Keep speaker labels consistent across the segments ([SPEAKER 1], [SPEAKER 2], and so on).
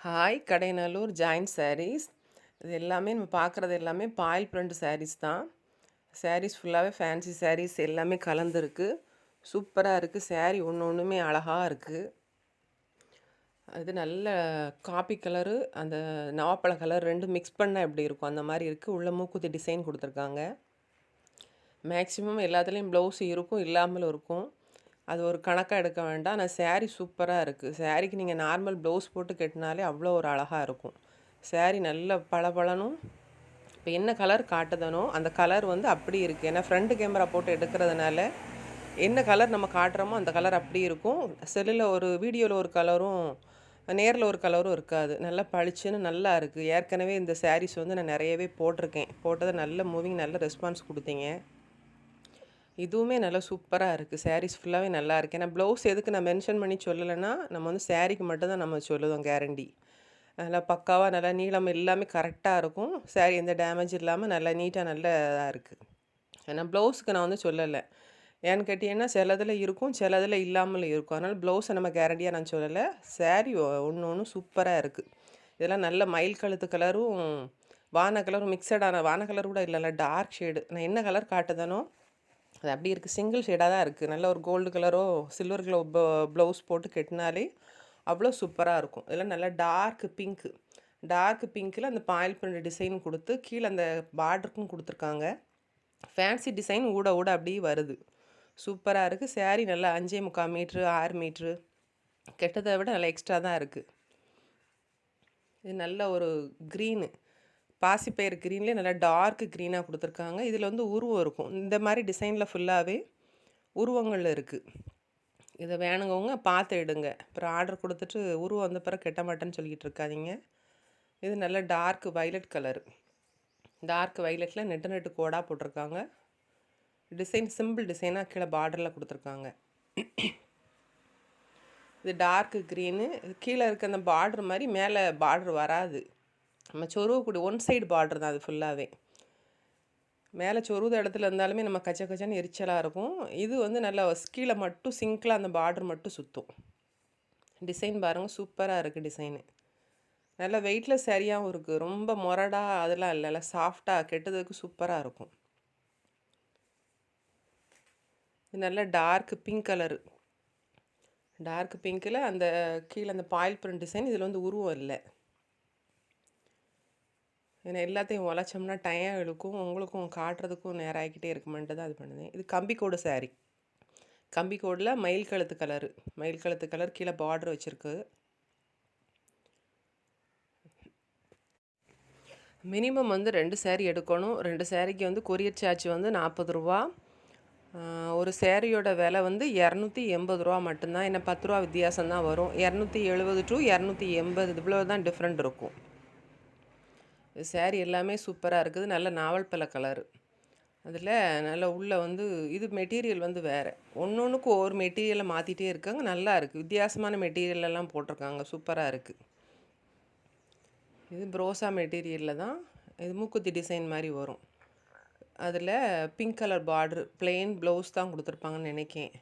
[SPEAKER 1] Hi Kadainallur joint saris. இது எல்லாமே நம்ம பார்க்குறது எல்லாமே பாயில் பிரிண்ட் சாரீஸ் தான். சாரீஸ் ஃபுல்லாகவே ஃபேன்சி சாரீஸ் எல்லாமே கலந்துருக்கு. சூப்பராக இருக்குது. சாரீ ஒன்று ஒன்றுமே அழகாக இருக்குது. அது நல்ல காப்பி கலரு, அந்த நவாப்பழ கலர் ரெண்டும் மிக்ஸ் பண்ணால் எப்படி இருக்கும் அந்த மாதிரி இருக்குது. உள்ள மூக்குத்தி டிசைன் கொடுத்துருக்காங்க. மேக்ஸிமம் எல்லாத்துலேயும் ப்ளவுஸ் இருக்கும், இல்லாமலும் இருக்கும். அது ஒரு கணக்காக எடுக்க வேண்டாம். ஆனால் சாரீ சூப்பராக இருக்குது. சாரீக்கு நீங்கள் நார்மல் ப்ளவுஸ் போட்டு கட்டினாலே அவ்வளோ ஒரு அழகாக இருக்கும். சாரீ நல்ல பளபளனும் இப்போ என்ன கலர் காட்டுதனோ அந்த கலர் வந்து அப்படி இருக்குது. ஏன்னா ஃப்ரண்ட் கேமரா போட்டு எடுக்கிறதுனால என்ன கலர் நம்ம காட்டுறோமோ அந்த கலர் அப்படி இருக்கும். செல்லில் ஒரு வீடியோவில் ஒரு கலரும் நேரில் ஒரு கலரும் இருக்காது. நல்லா பளிச்சுன்னு நல்லா இருக்குது. ஏற்கனவே இந்த சாரீஸ் வந்து நான் நிறையவே போட்டிருக்கேன். போட்டது நல்ல மூவிங், நல்ல ரெஸ்பான்ஸ் கொடுத்தீங்க. இதுவுமே நல்லா சூப்பராக இருக்குது. சாரீஸ் ஃபுல்லாகவே நல்லா இருக்குது. ஏன்னா ப்ளவுஸ் எதுக்கு நான் மென்ஷன் பண்ணி சொல்லலைன்னா, நம்ம வந்து சாரீக்கு மட்டும் தான் நம்ம சொல்லுவோம் கேரண்டி. நல்லா பக்காவாக நல்லா நீளம் எல்லாமே கரெக்டாக இருக்கும். சாரீ எந்த டேமேஜ் இல்லாமல் நல்லா நீட்டாக நல்லா இதாக இருக்குது. ஏன்னா ப்ளவுஸுக்கு நான் வந்து சொல்லலை. ஏன்னு கேட்டிங்கன்னா சிலதில் இருக்கும், சிலதில் இல்லாமலும் இருக்கும். அதனால் ப்ளவுஸை நம்ம கேரண்டியாக நான் சொல்லலை. சாரீ ஒன்று ஒன்று சூப்பராக இருக்குது. இதெல்லாம் நல்ல மயில் கழுத்து கலரும் வான கலரும் மிக்சடான வான கலர் கூட இல்லைல்ல, டார்க் ஷேடு. நான் என்ன கலர் காட்டுதனோ அது அப்படி இருக்குது. சிங்கிள் ஷேடாக தான் இருக்குது. நல்ல ஒரு கோல்டு கலரோ சில்வர் கலர் ப்ளவுஸ் போட்டு கட்டினாலே அவ்வளோ சூப்பராக இருக்கும். இதெல்லாம் நல்லா டார்க் பிங்க்கில் அந்த பாயில் பிரிண்ட் டிசைன் கொடுத்து கீழே அந்த பார்டருக்கும் கொடுத்துருக்காங்க. ஃபேன்சி டிசைன் ஊட அப்படியே வருது. சூப்பராக இருக்குது. சாரீ நல்லா 5.25 மீட்ரு 6 மீட்ரு கெட்டதை விட நல்லா எக்ஸ்ட்ரா தான் இருக்குது. இது நல்ல ஒரு க்ரீனு, பாசிப்பயிறு க்ரீன்லேயே நல்லா டார்க் க்ரீனாக கொடுத்துருக்காங்க. இதில் வந்து உருவம் இருக்கும். இந்த மாதிரி டிசைனில் ஃபுல்லாகவே உருவங்கள் இருக்குது. இதை வேணுங்கவங்க பார்த்து எடுங்க. அப்புறம் ஆர்டர் கொடுத்துட்டு உருவம் வந்த பிறகு கெட்ட மாட்டேன்னு சொல்லிக்கிட்டு இருக்காதீங்க. இது நல்ல டார்க் வைலட் கலரு. டார்க் வைலட்டில் நெட்டு கோடாக போட்டிருக்காங்க. டிசைன் சிம்பிள் டிசைனாக கீழே பார்டரில் கொடுத்துருக்காங்க. இது டார்க் க்ரீனு. கீழே இருக்க அந்த பார்டர் மாதிரி மேலே பார்டர் வராது. நம்ம சொருவக்கூடிய ஒன் சைடு பார்டர் தான் அது ஃபுல்லாகவே. மேலே சொருத இடத்துல இருந்தாலுமே நம்ம கச்சன்னு எரிச்சலாக இருக்கும். இது வந்து நல்லா கீழே மட்டும் சிங்கில் அந்த பார்டர் மட்டும் சுற்றும். டிசைன் பாருங்கள், சூப்பராக இருக்குது டிசைனு. நல்லா வெயிட்டில் சரியாகவும் இருக்குது. ரொம்ப மொரடாக அதெல்லாம் இல்லை, சாஃப்டாக கெட்டதுக்கு சூப்பராக இருக்கும். இது நல்ல டார்க் பிங்க் கலரு. டார்க் பிங்க்கில் அந்த கீழே அந்த பாயில் பிரிண்ட் டிசைன். இதில் வந்து உருவம் இல்லை. ஏன்னா எல்லாத்தையும் உழைச்சோம்னா டைம் இழுக்கும், உங்களுக்கும் காட்டுறதுக்கும் நேரம் ஆகிக்கிட்டே இருக்குமென்ட்டு தான் அது பண்ணுதேன். இது கம்பிக்கோடு சாரீ. கம்பிக்கோடில் மயில் கழுத்து கலர் கீழே பார்டர் வச்சுருக்கு. மினிமம் வந்து 2 சாரீ எடுக்கணும். 2 சாரீக்கு வந்து கொரியர் சார்ஜ் வந்து 40 ரூபா. ஒரு சாரியோட விலை வந்து 280 ரூபா மட்டும்தான். என்ன 10 ரூபா வித்தியாசம் தான் வரும். 270 டு 280 இவ்வளோ தான் டிஃப்ரெண்ட் இருக்கும். சாரீ எல்லாமே சூப்பராக இருக்குது. நல்ல நாவல் பழ கலரு. அதில் நல்ல உள்ளே வந்து இது மெட்டீரியல் வந்து வேறு. ஒன்றுக்கும் ஒவ்வொரு மெட்டீரியலை மாற்றிட்டே இருக்காங்க. நல்லா இருக்குது. வித்தியாசமான மெட்டீரியலெல்லாம் போட்டிருக்காங்க. சூப்பராக இருக்குது. இது ப்ரோசா மெட்டீரியலில் தான். இது மூக்குத்தி டிசைன் மாதிரி வரும். அதில் பிங்க் கலர் பார்ட்ரு, பிளெயின் ப்ளவுஸ் தான் கொடுத்துருப்பாங்கன்னு நினைக்கேன்.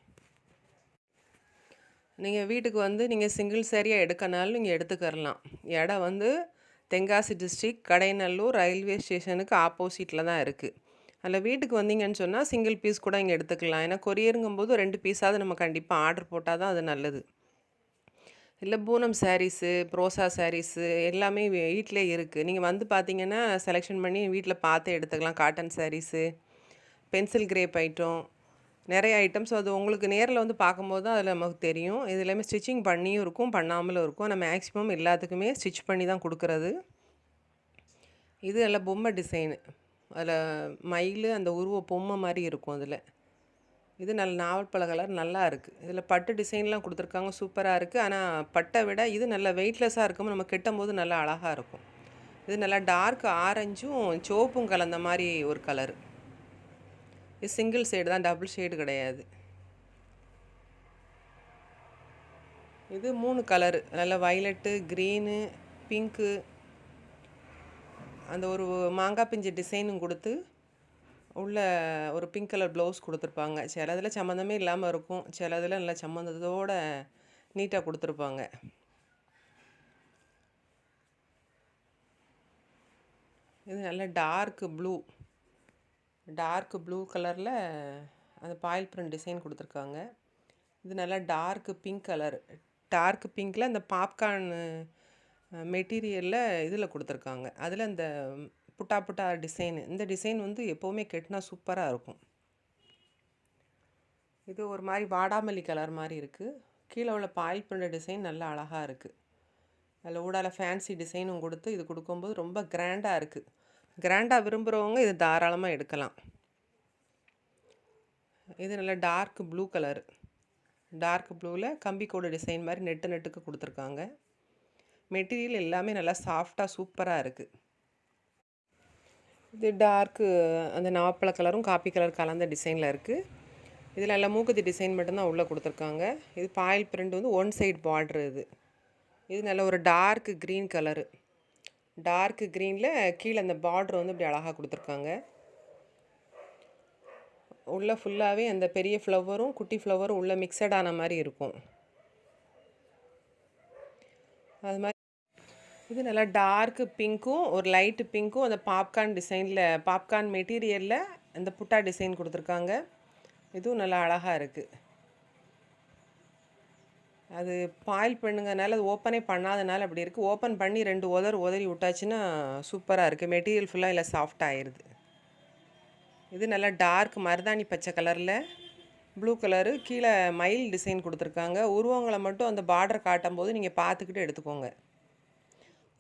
[SPEAKER 1] நீங்கள் வீட்டுக்கு வந்து நீங்கள் சிங்கிள் சாரியாக எடுக்கனாலும் நீங்கள் எடுத்துக்கரலாம். இடம் வந்து தென்காசி டிஸ்ட்ரிக் கடைநல்லூர் ரயில்வே ஸ்டேஷனுக்கு ஆப்போசிட்டில் தான் இருக்குது. அதில் வீட்டுக்கு வந்தீங்கன்னு சொன்னால் சிங்கிள் பீஸ் கூட இங்கே எடுத்துக்கலாம். ஏன்னா கொரியருங்கும்போது 2 பீஸாவது நம்ம கண்டிப்பாக ஆர்டர் போட்டால் தான் அது நல்லது. இல்லை பூனம் சாரீஸு, ப்ரோசா சாரீஸு எல்லாமே வீட்டிலே இருக்குது. நீங்கள் வந்து பார்த்தீங்கன்னா செலெக்ஷன் பண்ணி வீட்டில் பார்த்து எடுத்துக்கலாம். Cotton saris, pencil crepe item, நிறைய ஐட்டம்ஸ். அது உங்களுக்கு நேரில் வந்து பார்க்கும்போது தான் அதில் நமக்கு தெரியும். இது எல்லாமே ஸ்டிச்சிங் பண்ணியும் இருக்கும், பண்ணாமலும் இருக்கும். ஆனால் மேக்ஸிமம் எல்லாத்துக்குமே ஸ்டிச் பண்ணி தான் கொடுக்குறது. இது எல்லாம் பொம்மை டிசைனு. அதில் மயில் அந்த உருவ பொம்மை மாதிரி இருக்கும் அதில். இது நல்ல நாவல் பழ கலர் நல்லா இருக்குது. இதில் பட்டு டிசைன்லாம் கொடுத்துருக்காங்க. சூப்பராக இருக்குது. ஆனால் பட்டை விட இது நல்லா வெயிட்லெஸ்ஸாக இருக்கும். நம்ம கெட்டும்போது நல்லா அழகாக இருக்கும். இது நல்லா டார்க் ஆரஞ்சும் சிவப்பும் கலந்த மாதிரி ஒரு கலரு. இது சிங்கிள் ஷேடு தான், டபுள் ஷேடு கிடையாது. இது 3 கலரு. நல்ல வைலட்டு, க்ரீனு, பிங்க்கு, அந்த ஒரு மாங்காய் பிஞ்சு டிசைனும் கொடுத்து உள்ள ஒரு பிங்க் கலர் ப்ளவுஸ் கொடுத்துருப்பாங்க. சிலதில் சம்மந்தமே இல்லாமல் இருக்கும், சிலதில் நல்லா சம்மந்தத்தோடு நீட்டாக கொடுத்துருப்பாங்க. இது நல்ல டார்க் ப்ளூ கலரில் அந்த பாயில் பிரிண்ட் டிசைன் கொடுத்துருக்காங்க. இது நல்லா டார்க் பிங்க் கலர். டார்க் பிங்க்கில் அந்த பாப்கார்ன் மெட்டீரியலில் இதில் கொடுத்துருக்காங்க. அதில் இந்த புட்டா புட்டா டிசைன். இந்த டிசைன் வந்து எப்போவுமே கெட்டினா சூப்பராக இருக்கும். இது ஒரு மாதிரி வாடாமல்லி கலர் மாதிரி இருக்குது. கீழே உள்ள பாயில் பிரிண்ட் டிசைன் நல்லா அழகாக இருக்குது. அதில் ஊடால ஃபேன்சி டிசைனும் கொடுத்து இது கொடுக்கும்போது ரொம்ப கிராண்டாக இருக்குது. கிராண்டாக விரும்புகிறவங்க இது தாராளமாக எடுக்கலாம். இது நல்லா டார்க் ப்ளூ கலர். டார்க் ப்ளூவில் கம்பிக்கோடு டிசைன் மாதிரி நெட்டுக்கு கொடுத்துருக்காங்க. மெட்டீரியல் எல்லாமே நல்லா சாஃப்டாக சூப்பராக இருக்குது. இது டார்க்கு அந்த நாவப்பழ கலரும் காப்பி கலர் கலந்த டிசைனில் இருக்குது. இதில் எல்லாம் மூக்குத்தி டிசைன் மட்டும்தான் உள்ளே கொடுத்துருக்காங்க. இது பாயில் பிரிண்ட் வந்து ஒன் சைடு பார்ட்ரு. இது நல்ல ஒரு டார்க் க்ரீன் கலரு. டார்க் க்ரீனில் கீழே அந்த பார்ட்ரு வந்து இப்படி அழகாக கொடுத்துருக்காங்க. உள்ளே ஃபுல்லாகவே அந்த பெரிய ஃப்ளவரும் குட்டி ஃப்ளவரும் உள்ளே மிக்சடான மாதிரி இருக்கும். அது மாதிரி இது நல்லா டார்க் பிங்க்கும் ஒரு லைட்டு பிங்க்கும் அந்த பாப்கார்ன் டிசைனில் பாப்கார்ன் மெட்டீரியலில் அந்த புட்டா டிசைன் கொடுத்துருக்காங்க. இதுவும் நல்லா அழகாக இருக்குது. அது பாயில் பண்ணுங்கனால அது ஓப்பனே பண்ணாதனால அப்படி இருக்குது. ஓப்பன் பண்ணி 2 உதறி விட்டாச்சுன்னா சூப்பராக இருக்குது. மெட்டீரியல் ஃபுல்லாக இல்லை சாஃப்ட் ஆயிடுது. இது நல்லா டார்க் மருதாணி பச்சை கலரில் ப்ளூ கலரு கீழே மயில் டிசைன் கொடுத்துருக்காங்க. உருவங்களை மட்டும் அந்த பார்டர் காட்டும் போது நீங்கள் பார்த்துக்கிட்டு எடுத்துக்கோங்க.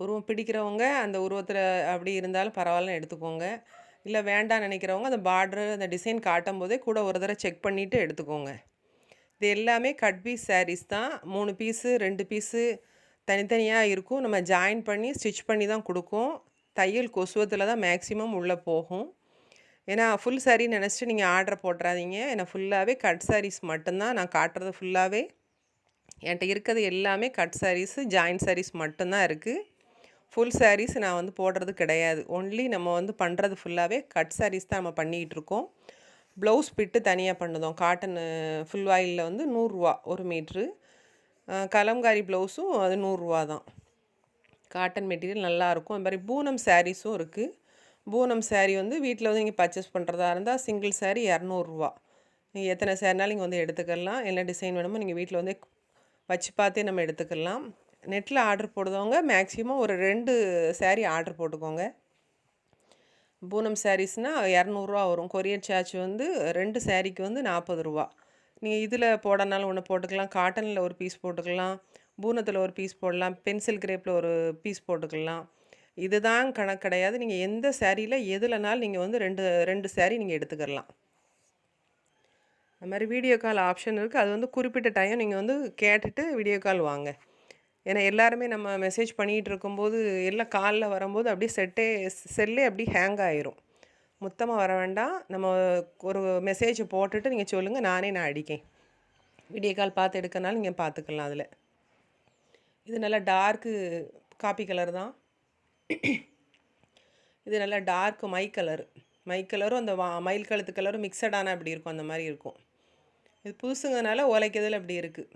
[SPEAKER 1] உருவம் பிடிக்கிறவங்க அந்த உருவத்தில் அப்படி இருந்தாலும் பரவாயில்லன்னு எடுத்துக்கோங்க. இல்லை வேண்டாம்னு நினைக்கிறவங்க அந்த பார்டரு அந்த டிசைன் காட்டும் போதே கூட ஒரு தடவை செக் பண்ணிவிட்டு எடுத்துக்கோங்க. இது எல்லாமே கட் பீஸ் சாரீஸ் தான். 3 பீஸு 2 பீஸு தனித்தனியாக இருக்கும். நம்ம ஜாயின் பண்ணி ஸ்டிச் பண்ணி தான் கொடுக்கும். தையல் கொசுவத்தில் தான் மேக்ஸிமம் உள்ளே போகும். ஏன்னா ஃபுல் சாரீ நினச்சிட்டு நீங்கள் ஆர்டர் போட்டுறாதீங்க. ஏன்னா ஃபுல்லாகவே கட் சாரீஸ் மட்டும்தான் நான் காட்டுறது. ஃபுல்லாகவே என்கிட்ட இருக்கிறது எல்லாமே கட் சாரீஸு ஜாயின் சாரீஸ் மட்டும்தான் இருக்குது. ஃபுல் சாரீஸ் நான் வந்து போடுறது கிடையாது. ஒன்லி நம்ம வந்து பண்ணுறது ஃபுல்லாகவே கட் சாரீஸ் தான் நம்ம பண்ணிக்கிட்டு இருக்கோம். ப்ளவுஸ் பிட்டு தனியாக பண்ணுதோம். காட்டன் ஃபுல் ஆயிலில் வந்து 100 ரூபா 1 மீட்ரு. கலம்காரி ப்ளவுஸும் அது 100 ரூபா தான். காட்டன் மெட்டீரியல் நல்லாயிருக்கும். அது மாதிரி பூனம் சாரீஸும் இருக்குது. பூனம் சாரீ வந்து வீட்டில் வந்து நீங்கள் பர்ச்சேஸ் பண்ணுறதா இருந்தால் சிங்கிள் சாரீ 200 ரூபா. நீங்கள் எத்தனை சாரினாலும் நீங்கள் வந்து எடுத்துக்கலாம். என்ன டிசைன் வேணுமோ நீங்கள் வீட்டில் வந்து வச்சு பார்த்தே நம்ம எடுத்துக்கலாம். நெட்டில் ஆர்டர் போடுறவங்க மேக்ஸிமம் ஒரு 2 சாரீ ஆர்டர் போட்டுக்கோங்க. பூனம் சாரீஸ்னால் 200 ரூபா வரும். கொரியர் சார்ஜ் வந்து 2 சாரீக்கு வந்து 40 ரூபா. நீங்கள் இதில் போடனாலும் ஒன்று போட்டுக்கலாம். காட்டனில் ஒரு பீஸ் போட்டுக்கலாம். பூனத்தில் ஒரு பீஸ் போடலாம். பென்சில் கிரேப்பில் ஒரு பீஸ் போட்டுக்கலாம். இதுதான் கணக்கு கிடையாது. நீங்கள் எந்த சாரியில் எதுலனாலும் நீங்கள் வந்து 2 சாரீ நீங்கள் எடுத்துக்கலாம். அது மாதிரி வீடியோ கால் ஆப்ஷன் இருக்குது. அது வந்து குறிப்பிட்ட டைம் நீங்கள் வந்து கேட்டுட்டு வீடியோ கால் வாங்க. ஏன்னா எல்லாருமே நம்ம மெசேஜ் பண்ணிகிட்டு இருக்கும்போது எல்லாம் காலில் வரும்போது அப்படியே செல்லே அப்படியே ஹேங் ஆயிரும். மொத்தமாக வர வேண்டாம். நம்ம ஒரு மெசேஜ் போட்டுட்டு நீங்கள் சொல்லுங்கள், நான் அடிக்கேன். வீடியோ கால் பார்த்து எடுக்கனாலும் நீங்கள் பார்த்துக்கலாம். அதில் இது நல்லா டார்க்கு காப்பி கலர் தான். இது நல்லா டார்க் மை கலரும் அந்த மயில் கழுத்து கலரும் மிக்சடான அப்படி இருக்கும். அந்த மாதிரி இருக்கும். இது புதுசுங்கனால உழைக்கிறதுல அப்படி இருக்குது.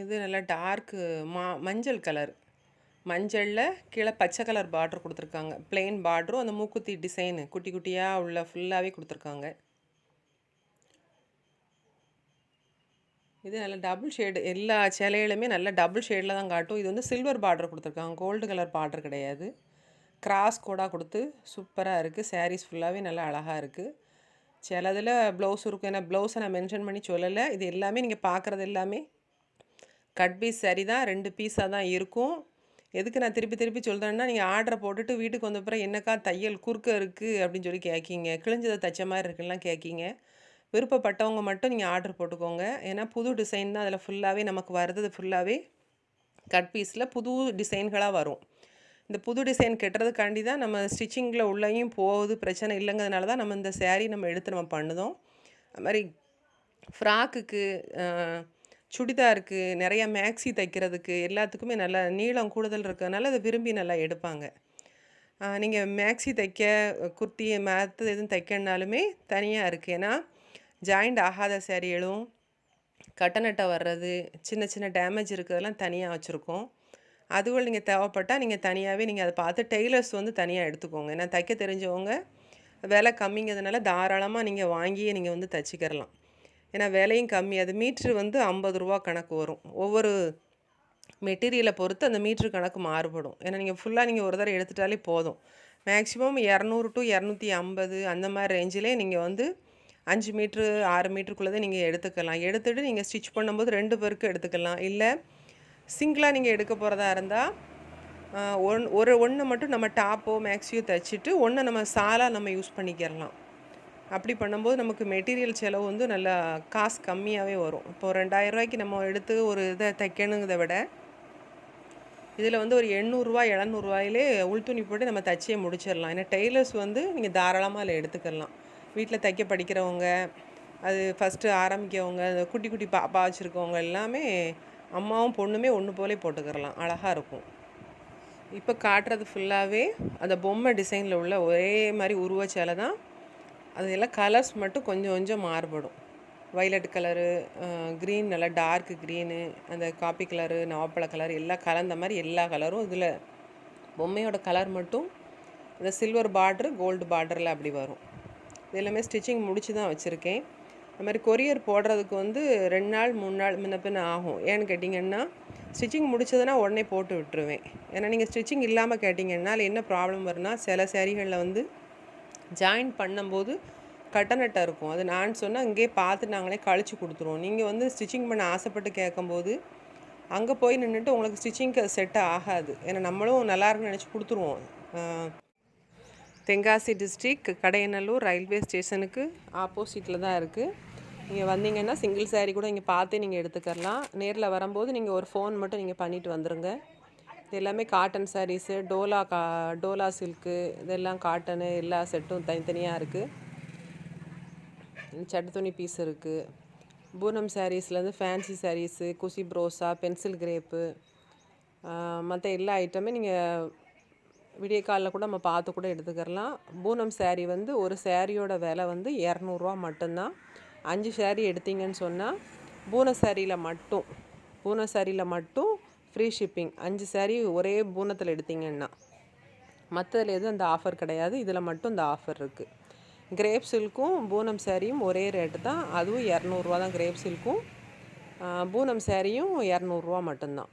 [SPEAKER 1] இது நல்லா டார்க்கு மஞ்சள் கலர். மஞ்சளில் கீழே பச்சை கலர் பார்ட்ரு கொடுத்துருக்காங்க. பிளெயின் பார்ட்ரும் அந்த மூக்குத்தி டிசைனு குட்டி குட்டியாக உள்ள ஃபுல்லாகவே கொடுத்துருக்காங்க. இது நல்ல டபுள் ஷேடு. எல்லா சேலைகளுமே நல்ல டபுள் ஷேடில் தான் காட்டும். இது வந்து சில்வர் பார்டர் கொடுத்துருக்காங்க. கோல்டு கலர் பார்டர் கிடையாது. கிராஸ் கோடாக கொடுத்து சூப்பராக இருக்குது. சாரீஸ் ஃபுல்லாகவே நல்லா அழகாக இருக்குது. சிலதில் ப்ளவுஸ் இருக்கும். ஏன்னா ப்ளவுஸை நான் மென்ஷன் பண்ணி சொல்லலை. இது எல்லாமே நீங்கள் பார்க்குறது எல்லாமே கட் பீஸ் சாரீ தான். 2 பீஸாக தான் இருக்கும். எதுக்கு நான் திருப்பி சொல்கிறேன்னா, நீங்கள் ஆர்டரை போட்டுட்டு வீட்டுக்கு வந்த அப்புறம் என்னக்கா தையல் குறுக்க இருக்குது அப்படின்னு சொல்லி கேட்கிங்க. கிழிஞ்சதை தைச்ச மாதிரி இருக்குலாம் கேட்கிங்க. விருப்பப்பட்டவங்க மட்டும் நீங்கள் ஆர்டர் போட்டுக்கோங்க. ஏன்னா புது டிசைன் தான் அதில் ஃபுல்லாகவே நமக்கு வருது. ஃபுல்லாகவே கட் பீஸில் புது டிசைன்களாக வரும். இந்த புது டிசைன் கட்டுறதுக்காண்டி தான் நம்ம ஸ்டிச்சிங்கில் உள்ளேயும் போகுது. பிரச்சனை இல்லைங்கிறதுனால தான் நம்ம இந்த சாரீ நம்ம எடுத்து நம்ம பண்ணுதோம். அது மாதிரி ஃப்ராக்குக்கு, சுடிதாருக்கு, நிறையா மேக்ஸி தைக்கிறதுக்கு எல்லாத்துக்குமே நல்லா நீளம் கூடுதல் இருக்கிறதுனால அதை விரும்பி நல்லா எடுப்பாங்க. நீங்கள் மேக்ஸி தைக்க, குர்த்தி மற்றது எதுவும் தைக்கணுனாலுமே தனியாக இருக்குது. ஏன்னா ஜாயிண்ட் ஆகாத சாரிகளும் கட்டை அட்டை வர்றது, சின்ன சின்ன டேமேஜ் இருக்கிறதெல்லாம் தனியாக வச்சுருக்கோம். அதுவும் நீங்கள் தேவைப்பட்டால் நீங்கள் தனியாகவே நீங்கள் அதை பார்த்து டெய்லர்ஸ் வந்து தனியாக எடுத்துக்கோங்க. ஏன்னா தைக்க தெரிஞ்சவங்க விலை கம்மிங்கிறதுனால தாராளமாக நீங்கள் வாங்கியே நீங்கள் வந்து தச்சுக்கிறலாம். ஏன்னா விலையும் கம்மி. அது மீட்ரு வந்து ரூ. 50 கணக்கு வரும். ஒவ்வொரு மெட்டீரியலை பொறுத்து அந்த மீட்ரு கணக்கு மாறுபடும். ஏன்னா நீங்கள் ஃபுல்லாக நீங்கள் ஒரு தடவை எடுத்துட்டாலே போதும். மேக்ஸிமம் 200 to 250 அந்த மாதிரி ரேஞ்சிலே நீங்கள் வந்து 5 மீட்ரு 6 மீட்டருக்குள்ளே நீங்கள் எடுத்துக்கலாம். எடுத்துகிட்டு நீங்கள் ஸ்டிச் பண்ணும்போது 2 பேருக்கு எடுத்துக்கலாம். இல்லை சிங்கிளாக நீங்கள் எடுக்க போகிறதா இருந்தால் ஒன்று மட்டும் நம்ம டாப்போ மேக்ஸியோ தைச்சிட்டு ஒன்று நம்ம சாலாக நம்ம யூஸ் பண்ணிக்கிறலாம். அப்படி பண்ணும்போது நமக்கு மெட்டீரியல் செலவு வந்து நல்லா காசு கம்மியாகவே வரும். இப்போது 2000 நம்ம எடுத்து ஒரு இதை தைக்கணுங்கிறத விட இதில் வந்து ஒரு 800 700 உள் துணி போட்டு நம்ம தைச்சியே முடிச்சிடலாம். ஏன்னா டெய்லர்ஸ் வந்து நீங்கள் தாராளமாக அதில் எடுத்துக்கலாம். வீட்டில் தைக்க படிக்கிறவங்க, அது ஃபஸ்ட்டு ஆரம்பிக்கவங்க, குட்டி குட்டி பாப்பா வச்சுருக்கவங்க எல்லாமே அம்மாவும் பொண்ணுமே ஒன்று போலே போட்டுக்கிறலாம். அழகாக இருக்கும். இப்போ காட்டுறது ஃபுல்லாகவே அந்த பொம்மை டிசைனில் உள்ள ஒரே மாதிரி உருவச்சேலை தான். அது எல்லாம் கலர்ஸ் மட்டும் கொஞ்சம் கொஞ்சம் மாறுபடும். வைலட் கலரு, க்ரீன், நல்லா டார்க் க்ரீனு, அந்த காப்பி கலரு, நவாப்பழ கலர் எல்லாம் கலந்த மாதிரி எல்லா கலரும் இதில். பொம்மையோட கலர் மட்டும் இந்த சில்வர் பார்ட்ரு, கோல்டு பார்டரில் அப்படி வரும். இது எல்லாமே ஸ்டிச்சிங் முடித்து தான் வச்சுருக்கேன். இந்த மாதிரி கொரியர் போடுறதுக்கு வந்து 2 நாள் 3 நாள் முன்ன பின்ன ஆகும். ஏன்னு கேட்டிங்கன்னா ஸ்டிச்சிங் முடிச்சதுன்னா உடனே போட்டு விட்டுருவேன். ஏன்னா நீங்கள் ஸ்டிச்சிங் இல்லாமல் கேட்டிங்கன்னா என்ன ப்ராப்ளம் வரும்னா சில சேரீகளில் வந்து ஜாயின் பண்ணும்போது கட்டை அட்டை இருக்கும். அது நான் சொன்னால் இங்கேயே பார்த்து நாங்களே கழிச்சு கொடுத்துருவோம். நீங்கள் வந்து ஸ்டிச்சிங் பண்ண ஆசைப்பட்டு கேட்கும்போது அங்கே போய் நின்றுட்டு உங்களுக்கு ஸ்டிச்சிங்க்கு செட் ஆகாது. ஏன்னா நம்மளும் நல்லா இருக்குன்னு நினச்சி கொடுத்துருவோம். தென்காசி டிஸ்ட்ரிக் கடையநல்லூர் ரயில்வே ஸ்டேஷனுக்கு ஆப்போசிட்டில் தான் இருக்குது. நீங்கள் வந்தீங்கன்னா சிங்கிள் சாரீ கூட இங்கே பார்த்தே நீங்கள் எடுத்துக்கலாம். நேரில் வரும்போது நீங்கள் ஒரு ஃபோன் மட்டும் நீங்கள் பண்ணிவிட்டு வந்துடுங்க. இது எல்லாமே காட்டன் சாரீஸு, டோலா சில்க்கு, இதெல்லாம் காட்டனு எல்லா செட்டும் தனித்தனியாக இருக்குது. சட்டு துணி பீஸ் இருக்குது. பூனம் சாரீஸ்லேருந்து ஃபேன்சி சாரீஸு, குசி ப்ரோஸா, பென்சில் கிரேப்பு, மற்ற எல்லா ஐட்டமே நீங்கள் வீடியோ காலில் கூட நம்ம பார்த்து கூட எடுத்துக்கிறலாம். பூனம் சாரீ வந்து ஒரு சாரியோட விலை வந்து 200 மட்டும்தான். 5 சாரீ எடுத்தீங்கன்னு சொன்னால் பூன சாரியில் மட்டும் ஃப்ரீ ஷிப்பிங். 5 சாரீ ஒரே பூனத்தில் எடுத்தீங்கன்னா. மற்றதில் எதுவும் அந்த ஆஃபர் கிடையாது. இதில் மட்டும் இந்த ஆஃபர் இருக்குது. கிரேப் சில்க்கும் பூனம் சாரியும் ஒரே ரேட்டு தான். அதுவும் 200 தான். கிரேப் சில்க்கும் பூனம் சாரியும் 200 மட்டும்தான்.